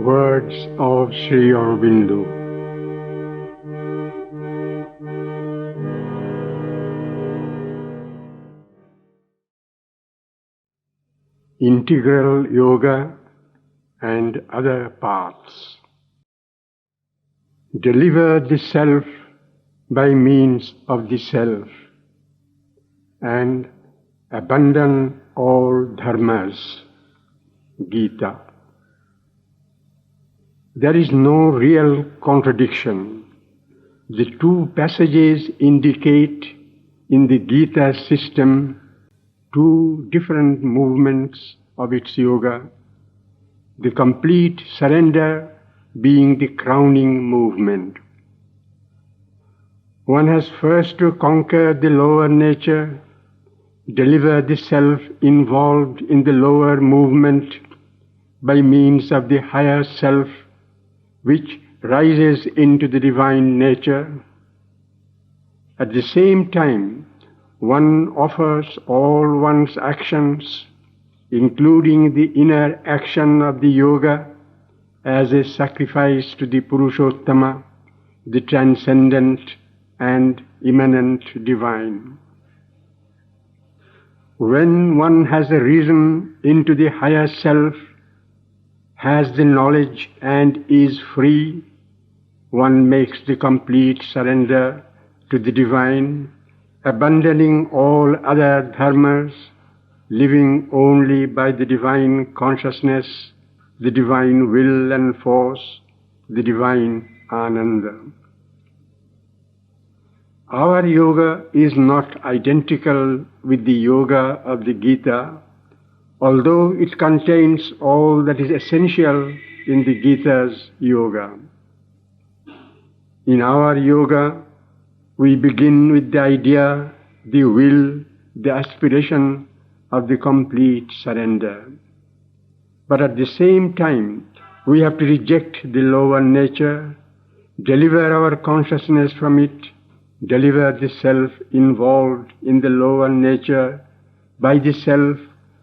Words of Sri Aurobindo. Integral Yoga and other paths. Deliver the self by means of the self and abandon all dharmas. Gita. There is no real contradiction. The two passages indicate in the Gita system two different movements of its yoga, the complete surrender being the crowning movement. One has first to conquer the lower nature, deliver the self involved in the lower movement by means of the higher self which rises into the divine nature. At the same time, one offers all one's actions, including the inner action of the yoga, as a sacrifice to the Purushottama, the transcendent and immanent divine. When one has risen into the higher self, has the knowledge and is free, one makes the complete surrender to the divine, abandoning all other dharmas, living only by the divine consciousness, the divine will and force, the divine Ananda. Our yoga is not identical with the yoga of the Gita, although it contains all that is essential in the Gita's yoga. In our yoga, we begin with the idea, the will, the aspiration of the complete surrender. But at the same time, we have to reject the lower nature, deliver our consciousness from it, deliver the self involved in the lower nature by the self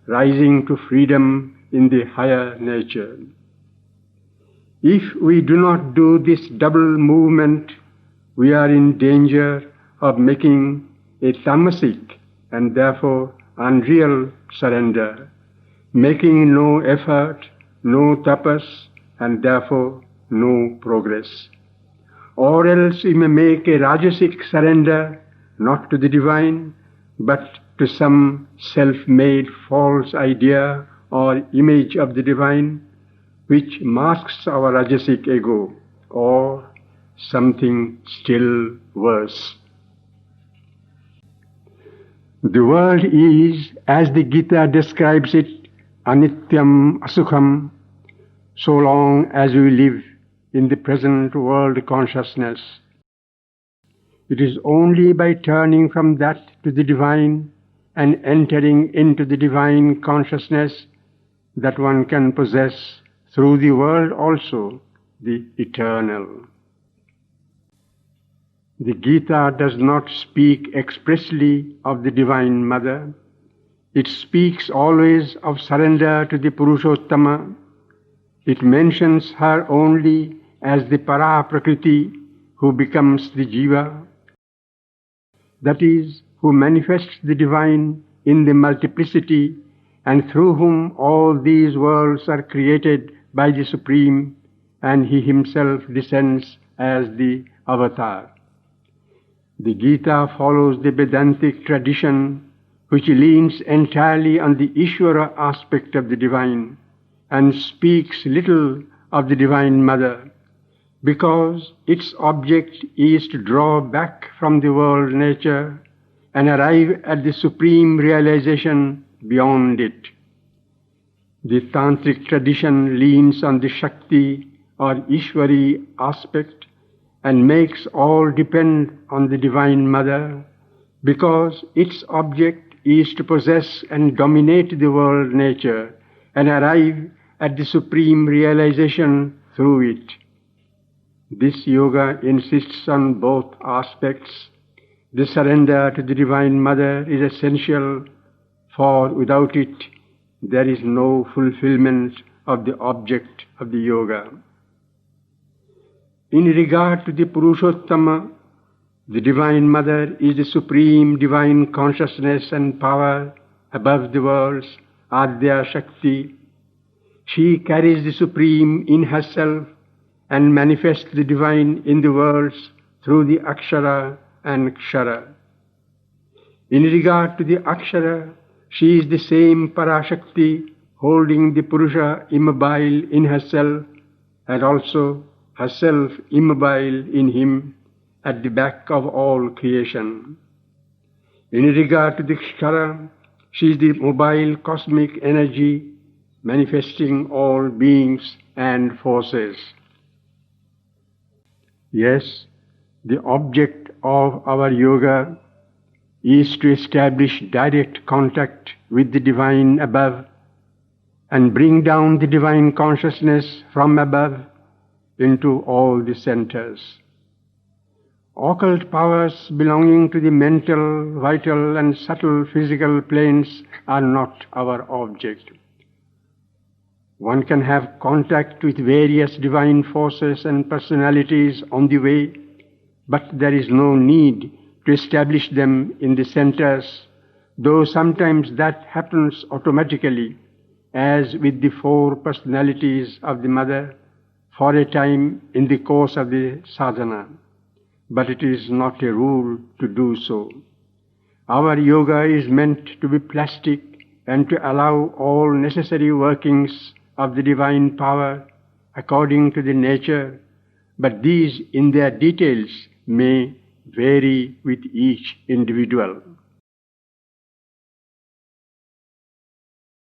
rising to freedom in the higher nature. If we do not do this double movement, we are in danger of making a tamasic and therefore unreal surrender, making no effort, no tapas, and therefore no progress. Or else we may make a rajasic surrender, not to the divine, but to some self-made false idea or image of the divine, which masks our rajasic ego, or something still worse. The world is, as the Gita describes it, anityam asukham, so long as we live in the present world consciousness. It is only by turning from that to the divine and entering into the divine consciousness that one can possess through the world also the eternal. The Gita does not speak expressly of the Divine Mother. It speaks always of surrender to the Purushottama. It mentions her only as the Para-Prakriti who becomes the Jiva, that is, who manifests the divine in the multiplicity and through whom all these worlds are created by the Supreme, and he himself descends as the Avatar. The Gita follows the Vedantic tradition, which leans entirely on the Ishvara aspect of the divine and speaks little of the Divine Mother, because its object is to draw back from the world nature and arrive at the supreme realization beyond it. The Tantric tradition leans on the Shakti or Ishvari aspect and makes all depend on the Divine Mother, because its object is to possess and dominate the world nature and arrive at the supreme realization through it. This yoga insists on both aspects. The surrender to the Divine Mother is essential, for without it there is no fulfillment of the object of the yoga. In regard to the Purushottama, the Divine Mother is the supreme divine consciousness and power above the worlds, Adya Shakti. She carries the supreme in herself and manifests the divine in the worlds through the Akshara and Kshara. In regard to the Akshara, she is the same Parashakti holding the Purusha immobile in herself and also herself immobile in him at the back of all creation. In regard to the Kshara, she is the mobile cosmic energy manifesting all beings and forces. Yes, the object of our yoga is to establish direct contact with the divine above and bring down the divine consciousness from above into all the centers. Occult powers belonging to the mental, vital and subtle physical planes are not our object. One can have contact with various divine forces and personalities on the way, but there is no need to establish them in the centers, though sometimes that happens automatically, as with the four personalities of the Mother, for a time in the course of the sadhana. But it is not a rule to do so. Our yoga is meant to be plastic and to allow all necessary workings of the divine power according to the nature, but these in their details may vary with each individual.